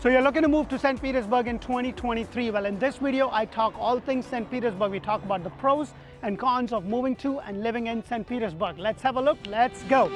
So you're looking to move to St. Petersburg in 2023. Well, in this video, I talk all things St. Petersburg. We talk about the pros and cons of moving to and living in St. Petersburg. Let's have a look. Let's go.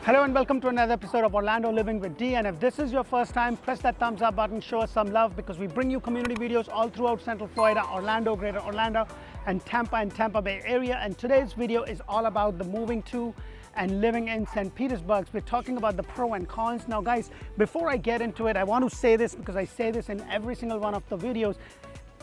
Hello and welcome to another episode of Orlando Living with D. And if this is your first time, press that thumbs up button, show us some love, because we bring you community videos all throughout Central Florida, Orlando, Greater Orlando, and Tampa Bay area. And today's video is all about the moving to and living in St. Petersburg. We're talking about the pro and cons. Now guys, before I get into it, I want to say this because I say this in every single one of the videos.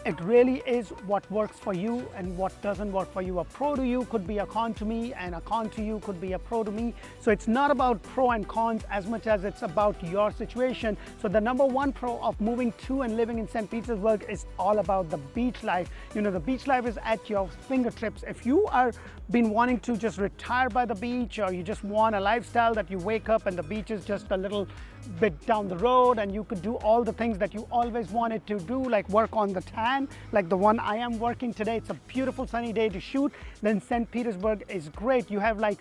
It really is what works for you and what doesn't work for you. A pro to you could be a con to me, and a con to you could be a pro to me. So it's not about pro and cons as much as it's about your situation. So the number one pro of moving to and living in St. Petersburg is all about the beach life. You know, the beach life is at your fingertips. If you are been wanting to just retire by the beach, or you just want a lifestyle that you wake up and the beach is just a little bit down the road and you could do all the things that you always wanted to do, like work on the tan, like the one I am working today. It's a beautiful sunny day to shoot. Then St. Petersburg is great. You have like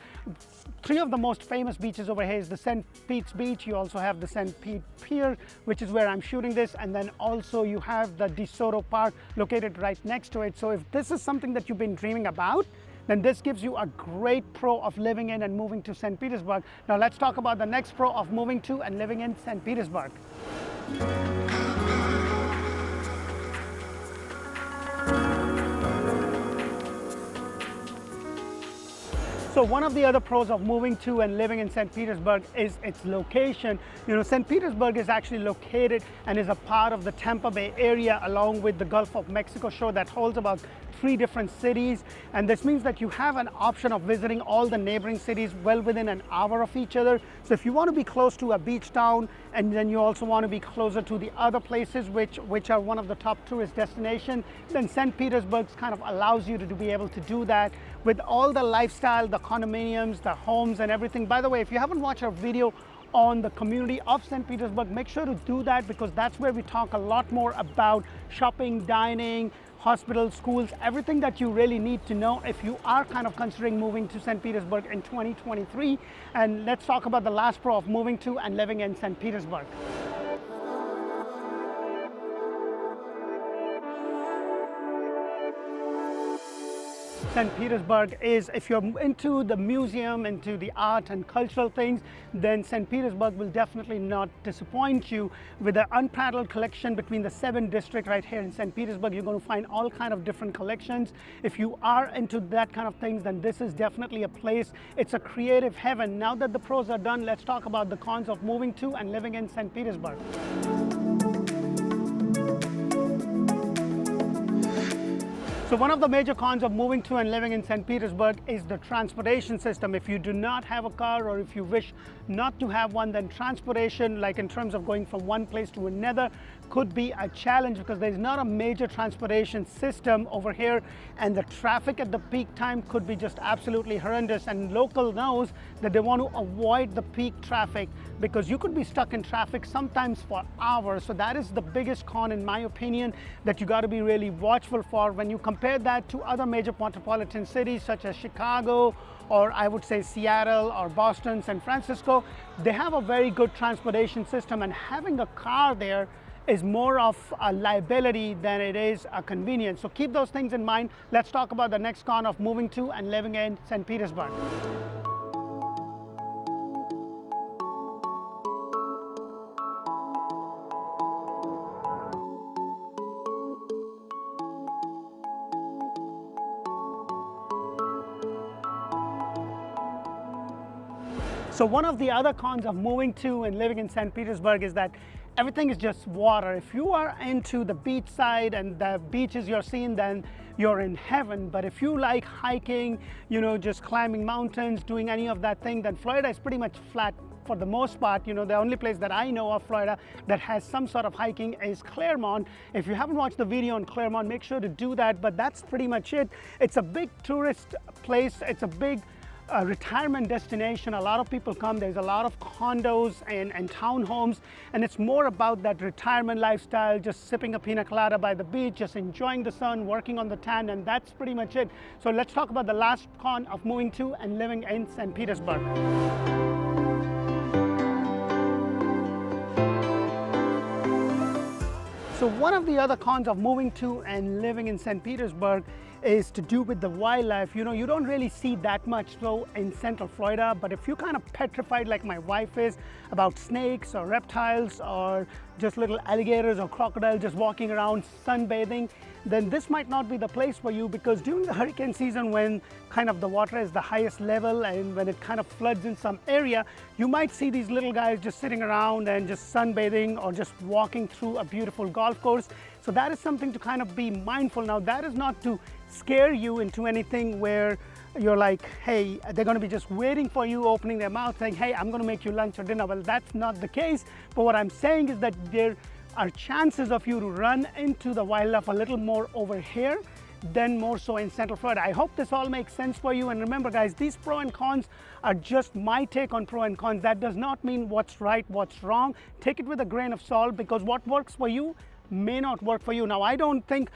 three of the most famous beaches over here is the St. Pete's Beach. You also have the St. Pete Pier, which is where I'm shooting this. And then also you have the DeSoto Park located right next to it. So if this is something that you've been dreaming about, then this gives you a great pro of living in and moving to St. Petersburg. Now let's talk about the next pro of moving to and living in St. Petersburg. So one of the other pros of moving to and living in St. Petersburg is its location. You know, St. Petersburg is actually located and is a part of the Tampa Bay area, along with the Gulf of Mexico shore that holds about 3 different cities. And this means that you have an option of visiting all the neighboring cities well within an hour of each other. So if you want to be close to a beach town, and then you also want to be closer to the other places which are one of the top tourist destinations, then St. Petersburg kind of allows you to be able to do that with all the lifestyle, the condominiums, the homes and everything. By the way, if you haven't watched our video on the community of St. Petersburg, make sure to do that, because that's where we talk a lot more about shopping, dining, hospitals, schools, everything that you really need to know if you are kind of considering moving to St. Petersburg in 2023. And let's talk about the last pro of moving to and living in St. Petersburg. St. Petersburg is, if you're into the museum, into the art and cultural things, then St. Petersburg will definitely not disappoint you. With the unparalleled collection between the 7 districts right here in St. Petersburg, you're going to find all kind of different collections. If you are into that kind of things, then this is definitely a place. It's a creative heaven. Now that the pros are done, let's talk about the cons of moving to and living in St. Petersburg. So one of the major cons of moving to and living in St. Petersburg is the transportation system. If you do not have a car, or if you wish not to have one, then transportation, like in terms of going from one place to another, could be a challenge, because there's not a major transportation system over here, and the traffic at the peak time could be just absolutely horrendous. And local knows that they want to avoid the peak traffic, because you could be stuck in traffic sometimes for hours. So that is the biggest con, in my opinion, that you got to be really watchful for. When you compare that to other major metropolitan cities such as Chicago, or I would say Seattle or Boston, San Francisco, they have a very good transportation system, and having a car there is more of a liability than it is a convenience. So keep those things in mind. Let's talk about the next con of moving to and living in St. Petersburg. So one of the other cons of moving to and living in St. Petersburg is that everything is just water. If you are into the beach side and the beaches you're seeing, then you're in heaven. But if you like hiking, you know, just climbing mountains, doing any of that thing, then Florida is pretty much flat for the most part. You know, the only place that I know of Florida that has some sort of hiking is Claremont. If you haven't watched the video on Claremont, make sure to do that. But that's pretty much it. It's a big tourist place. It's a big a retirement destination. A lot of people come. There's a lot of condos and townhomes, and it's more about that retirement lifestyle, just sipping a pina colada by the beach, just enjoying the sun, working on the tan, and that's pretty much it. So let's talk about the last con of moving to and living in St. Petersburg. So one of the other cons of moving to and living in St. Petersburg is to do with the wildlife. You know, you don't really see that much so in Central Florida, but if you're kind of petrified like my wife is about snakes or reptiles or just little alligators or crocodiles just walking around sunbathing, then this might not be the place for you, because during the hurricane season, when kind of the water is the highest level and when it kind of floods in some area, you might see these little guys just sitting around and just sunbathing or just walking through a beautiful golf course. So that is something to kind of be mindful. Now, that is not to scare you into anything where you're like, hey, they're going to be just waiting for you, opening their mouth saying, hey, I'm going to make you lunch or dinner. Well, that's not the case. But what I'm saying is that there are chances of you to run into the wildlife a little more over here than more so in Central Florida. I hope this all makes sense for you. And remember, guys, these pro and cons are just my take on pro and cons. That does not mean what's right, what's wrong. Take it with a grain of salt, because what works for you may not work for you. Now, I don't think,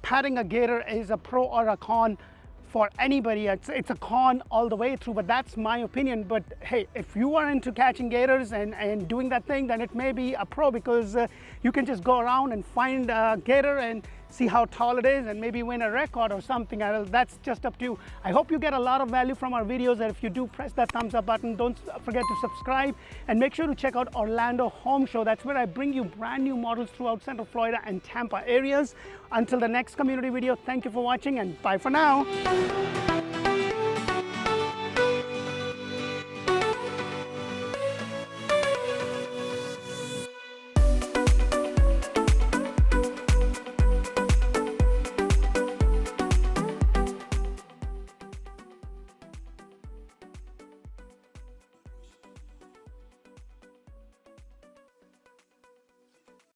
patting a gator is a pro or a con for anybody. It's a con all the way through, but that's my opinion. But hey, if you are into catching gators and doing that thing, then it may be a pro, because you can just go around and find a gator and see how tall it is and maybe win a record or something. That's just up to you. I hope you get a lot of value from our videos, and if you do, press that thumbs up button. Don't forget to subscribe, and make sure to check out Orlando Home Show. That's where I bring you brand new models throughout Central Florida and Tampa areas. Until the next community video, thank you for watching, and bye for now.